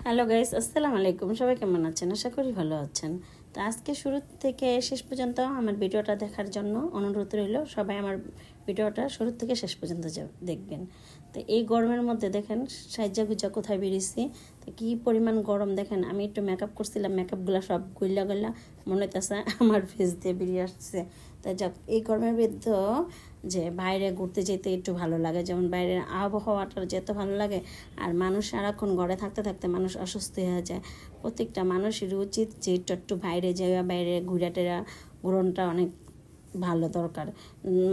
Hello guys, আসসালামু আলাইকুম। সবাই কেমন আছেন? আশা করি ভালো আছেন। তো আজকে শুরু থেকে শেষ পর্যন্ত আমার ভিডিওটা দেখার জন্য অনুরোধ রইল। সবাই আমার ভিডিওটা শুরু থেকে শেষ পর্যন্ত দেখবেন। তো এই গরমের মধ্যে দেখেন সাইজা গুজা কোথায় বেরিয়েছি, তো কী পরিমাণ গরম দেখেন। আমি একটু মেকআপ করছিলাম, মেকআপগুলো সব গইলা গইলা মনে হইতেছে আমার ফেস দিয়ে বেরিয়ে আসছে। তাই যাক, এই গরমের মধ্যে যে বাইরে ঘুরতে যেতে একটু ভালো লাগে, যেমন বাইরের আবহাওয়াটা যেতে ভালো লাগে। আর মানুষ সারাক্ষণ ঘরে থাকতে থাকতে মানুষ অসুস্থ হয়ে যায়। প্রত্যেকটা মানুষেরই উচিত যে একটু বাইরে যাওয়া, বাইরে ঘোরাটেরা ঘুরনটা অনেক ভালো দরকার।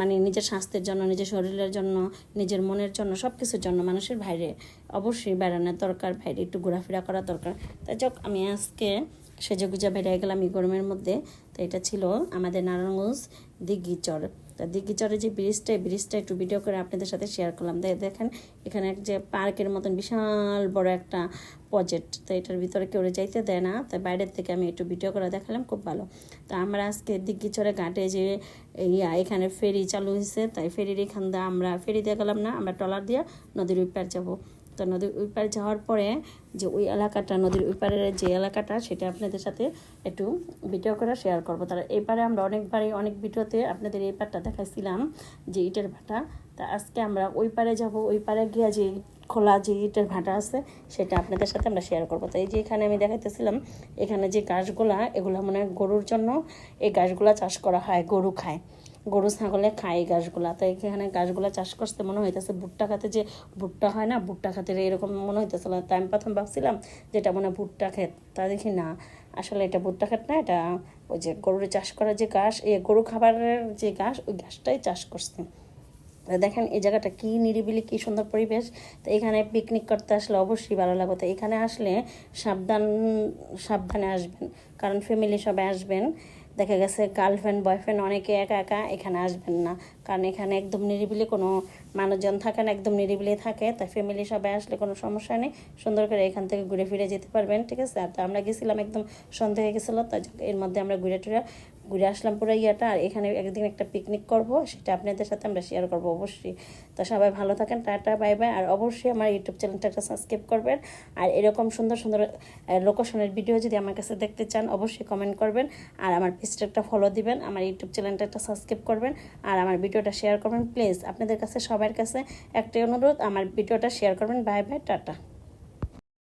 মানে নিজের স্বাস্থ্যের জন্য, নিজের শরীরের জন্য, নিজের মনের জন্য, সব কিছুর জন্য মানুষের বাইরে অবশ্যই বেড়ানোর দরকার, বাইরে একটু ঘোরাফেরা করা দরকার। তাই যাক, আমি আজকে সেজে গুজা বেড়ে গেলাম এই গরমের মধ্যে। তো এটা ছিল আমাদের নারায়ণগঞ্জ দিঘিচর। তা দিঘিচরে যে ব্রিজটা একটু ভিডিও করে আপনাদের সাথে শেয়ার করলাম। দেখেন এখানে যে পার্কের মতন বিশাল বড় একটা প্রজেক্ট, তো এটার ভিতরে কেউ যাইতে দেয় না, তাই বাইরের থেকে আমি একটু ভিডিও করে দেখালাম, খুব ভালো। তো আমরা আজকে দিঘিচরে ঘাটে যে এখানে ফেরি চালু হয়েছে, তাই ফেরির এখান দিয়ে আমরা ফেরি দিয়ে গেলাম না, আমরা ট্রলার দিয়ে নদীর ওই পার যাবো। তো নদীর ওই পার যাওয়ার পরে যে ওই এলাকাটা, নদীর ওই পারের যে এলাকাটা, সেটা আপনাদের সাথে একটু ভিডিও করে শেয়ার করবো। তারা এই পারে আমরা অনেকবারই অনেক ভিডিওতে আপনাদের এই পারটা দেখাইছিলাম যে ইটের ভাটা। তা আজকে আমরা ওই পারে যাব, ওই পারে গিয়ে যে খোলা যে ইটের ভাটা আছে সেটা আপনাদের সাথে আমরা শেয়ার করবো। তো এই যে এখানে আমি দেখাইতেছিলাম, এখানে যে গাছগুলা, এগুলো মানে গরুর জন্য এই গাছগুলা চাষ করা হয়, গরু খায়, গরু ছাগলে খায় এই গাছগুলা। তো এখানে গাছগুলা চাষ করতে মনে হইতেছে ভুট্টা খাতে, যে ভুট্টা হয় না, ভুট্টা খাতে এরকম মনে হইতেছিল। তাই আমি প্রথম ভাবছিলাম যেটা মনে হয় ভুট্টা ক্ষেত, তা দেখি না, আসলে এটা ভুট্টা ক্ষেত না, এটা ওই যে গরুর চাষ করা যে ঘাস, এই গরু খাবারের যে ঘাস, ওই ঘাসটাই চাষ করছে। দেখেন এই জায়গাটা কি নিরিবিলি, কি সুন্দর পরিবেশ। তো এখানে পিকনিক করতে আসলে অবশ্যই ভালো লাগবে। তো এখানে আসলে সাবধানে আসবেন, কারণ ফ্যামিলি সবাই আসবেন। দেখা গেছে গার্লফ্রেন্ড বয়ফ্রেন্ড অনেকে একা একা এখানে আসবেন না, কারণ এখানে একদম নিরিবিলি, কোনো মানুষজন থাকে না, একদম নিরিবিলি থাকে। তাই ফ্যামিলি সবাই আসলে কোনো সমস্যা নেই, সুন্দর করে এখান থেকে ঘুরে ফিরে যেতে পারবেন, ঠিক আছে। আর তো আমরা গেছিলাম, একদম সন্ধ্যা হয়ে গেছিলো, তাই এর মধ্যে আমরা ঘুরে আসলাম পুরো ইয়েটা। আর এখানে একদিন একটা পিকনিক করব, সেটা আপনাদের সাথে আমরা শেয়ার করবো অবশ্যই। তো সবাই ভালো থাকেন, টাটা বাই বাই। আর অবশ্যই আমার ইউটিউব চ্যানেলটা একটা সাবস্ক্রাইব করবেন। আর এরকম সুন্দর সুন্দর লোকেশনের ভিডিও যদি আমার কাছে দেখতে চান, অবশ্যই কমেন্ট করবেন। আর আমার পেজটা একটা ফলো দিবেন, আমার ইউটিউব চ্যানেলটা একটা সাবস্ক্রাইব করবেন, আর আমার ভিডিওটা শেয়ার করবেন প্লিজ। আপনাদের কাছে সবার কাছে একটাই অনুরোধ, আমার ভিডিওটা শেয়ার করবেন। Bye bye, tata.